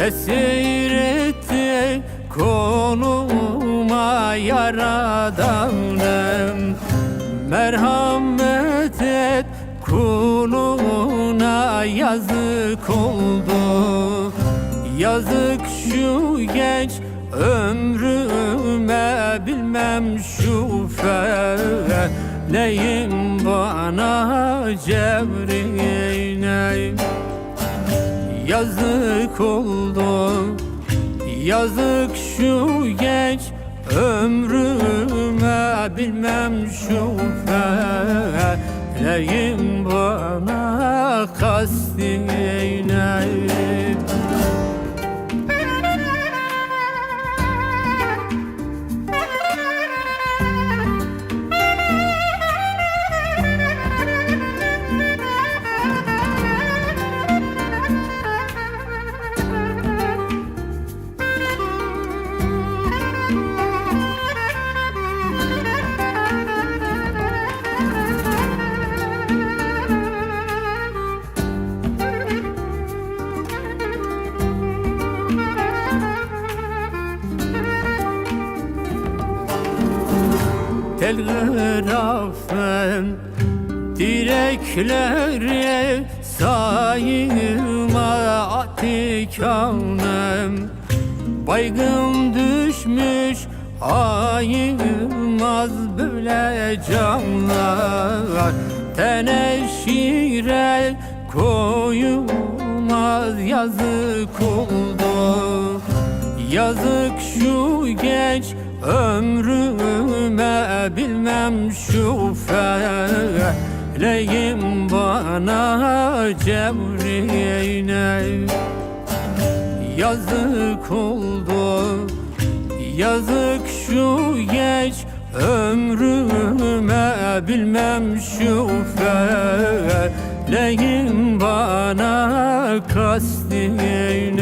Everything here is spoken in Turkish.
tesir etti koluma yaradanım. Merhamet et kuluna, yazık oldu. Yazık şu genç ömrüme, bilmem şu feleğim bana cevriyle. Yazık oldu, yazık şu genç ömrüme, bilmem şu feleğim bana kastiyle. Telgrafın direkleri sayılma atikanım. Baygın düşmüş ayılmaz böyle canlar. Teneşire koyulmaz, yazık oldu. Yazık şu genç ömrüme, bilmem şu feleğim bana cevriyle. Yazık oldu, yazık şu genç ömrüme, bilmem şu feleğim bana kastiyle.